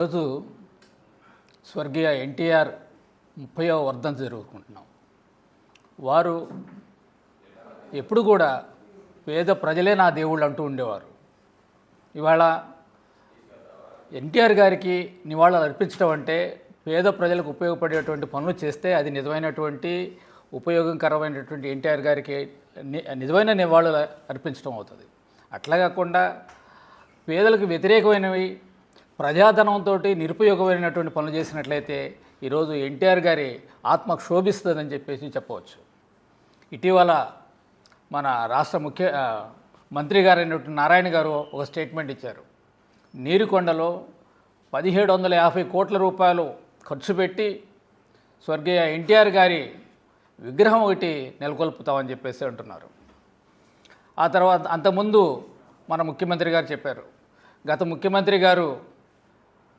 ఈరోజు స్వర్గీయ ఎన్టీఆర్ 30వ వర్ధంతి జరుపుకుంటున్నాం. వారు ఎప్పుడు కూడా పేద ప్రజలే నా దేవుళ్ళు అంటూ ఉండేవారు. ఇవాళ ఎన్టీఆర్ గారికి నివాళులు అర్పించడం అంటే పేద ప్రజలకు ఉపయోగపడేటువంటి పనులు చేస్తే అది నిజమైనటువంటి ఉపయోగకరమైనటువంటి ఎన్టీఆర్ గారికి నిజమైన నివాళులు అర్పించడం అవుతుంది. అట్లా కాకుండా పేదలకు వ్యతిరేకమైనవి ప్రజాధనంతో నిరుపయోగమైనటువంటి పనులు చేసినట్లయితే ఈరోజు ఎన్టీఆర్ గారి ఆత్మ క్షోభిస్తుందని చెప్పవచ్చు. ఇటీవల మన రాష్ట్ర మంత్రి గారైనటువంటి నారాయణ గారు ఒక స్టేట్మెంట్ ఇచ్చారు. నీరుకొండలో 1750 కోట్ల రూపాయలు ఖర్చు పెట్టి స్వర్గీయ ఎన్టీఆర్ గారి విగ్రహం ఒకటి నెలకొల్పుతామని చెప్పేసి అంటున్నారు. ఆ తర్వాత అంతకుముందు మన ముఖ్యమంత్రి గారు చెప్పారు. గత ముఖ్యమంత్రి గారు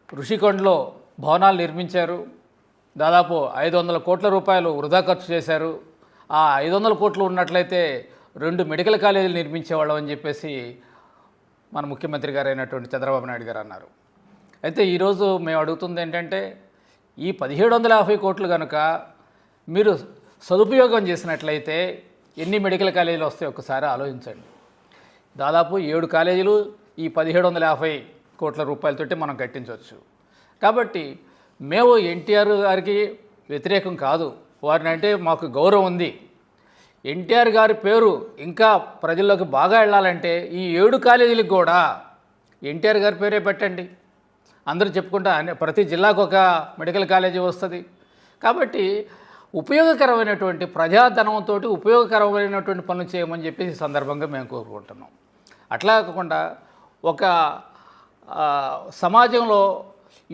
ఋషికొండలో భవనాలు నిర్మించారు. దాదాపు 500 కోట్ల రూపాయలు వృధా ఖర్చు చేశారు. ఆ 500 కోట్లు ఉన్నట్లయితే 2 మెడికల్ కాలేజీలు నిర్మించేవాళ్ళం అని చెప్పేసి మన ముఖ్యమంత్రి గారు అయినటువంటి చంద్రబాబు నాయుడు గారు అన్నారు. అయితే ఈరోజు మేము అడుగుతుంది ఏంటంటే, ఈ 1750 కోట్లు కనుక మీరు సదుపయోగం చేసినట్లయితే ఎన్ని మెడికల్ కాలేజీలు వస్తాయో ఒకసారి ఆలోచించండి. దాదాపు 7 కాలేజీలు ఈ 1750 కోట్ల రూపాయలతోటి మనం కట్టించవచ్చు. కాబట్టి మేము ఎన్టీఆర్ గారికి వ్యతిరేకం కాదు, వారిని అంటే మాకు గౌరవం ఉంది. ఎన్టీఆర్ గారి పేరు ఇంకా ప్రజల్లోకి బాగా వెళ్ళాలంటే ఈ 7 కాలేజీలకు కూడా ఎన్టీఆర్ గారి పేరే పెట్టండి. అందరూ చెప్పుకుంటా ప్రతి జిల్లాకు ఒక మెడికల్ కాలేజీ వస్తుంది. కాబట్టి ఉపయోగకరమైనటువంటి ప్రజాధనంతో ఉపయోగకరమైనటువంటి పనులు చేయమని చెప్పేసి ఈ సందర్భంగా మేము కోరుకుంటున్నాం. అట్లా కాకుండా ఒక సమాజంలో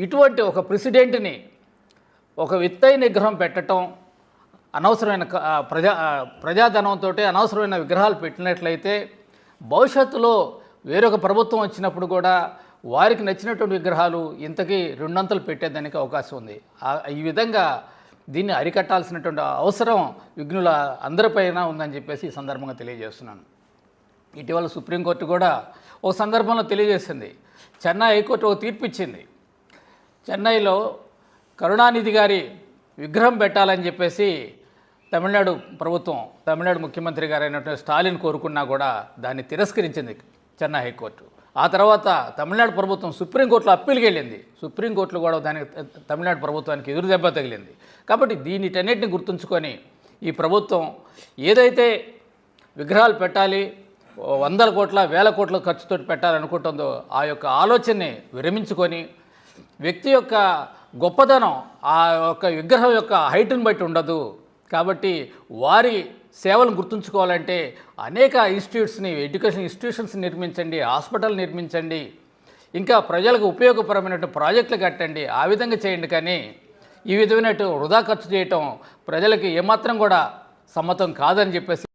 ఇటువంటి ఒక ప్రెసిడెంట్ని ఒక విత్తైన విగ్రహం పెట్టడం, అనవసరమైన ప్రజాధనంతో అనవసరమైన విగ్రహాలు పెట్టినట్లయితే భవిష్యత్తులో వేరొక ప్రభుత్వం వచ్చినప్పుడు కూడా వారికి నచ్చినటువంటి విగ్రహాలు ఇంతకీ 2 అంతలు పెట్టేదానికి అవకాశం ఉంది. ఈ విధంగా దీన్ని అరికట్టాల్సినటువంటి అవసరం విఘ్నుల అందరిపైన ఉందని చెప్పేసి ఈ సందర్భంగా తెలియజేస్తున్నాను. ఇటీవల సుప్రీంకోర్టు కూడా ఓ సందర్భంలో తెలియజేసింది. చెన్నై హైకోర్టు ఒక తీర్పు ఇచ్చింది. చెన్నైలో కరుణానిధి గారి విగ్రహం పెట్టాలని చెప్పేసి తమిళనాడు ముఖ్యమంత్రి గారు అయినటువంటి స్టాలిన్ కోరుకున్నా కూడా దాన్ని తిరస్కరించింది చెన్నై హైకోర్టు. ఆ తర్వాత తమిళనాడు ప్రభుత్వం సుప్రీంకోర్టులో అప్పీల్కి వెళ్ళింది. సుప్రీంకోర్టులో కూడా దానికి తమిళనాడు ప్రభుత్వానికి ఎదురు దెబ్బ తగిలింది. కాబట్టి దీనిటన్నిటిని గుర్తుంచుకొని ఈ ప్రభుత్వం ఏదైతే విగ్రహాలు పెట్టాలి, 100 కోట్ల 1000 కోట్ల ఖర్చుతో పెట్టాలనుకుంటుందో ఆ యొక్క ఆలోచనని విరమించుకొని వ్యక్తి యొక్క గొప్పదనం ఆ యొక్క విగ్రహం యొక్క హైట్ని బట్టి ఉండదు. కాబట్టి వారి సేవలను గుర్తుంచుకోవాలంటే అనేక ఎడ్యుకేషన్ ఇన్స్టిట్యూషన్స్ నిర్మించండి, హాస్పిటల్ నిర్మించండి, ఇంకా ప్రజలకు ఉపయోగపరమైనటువంటి ప్రాజెక్టులు కట్టండి. ఆ విధంగా చేయండి. కానీ ఈ విధమైన వృధా ఖర్చు చేయటం ప్రజలకి ఏమాత్రం కూడా సమ్మతం కాదని చెప్పేసి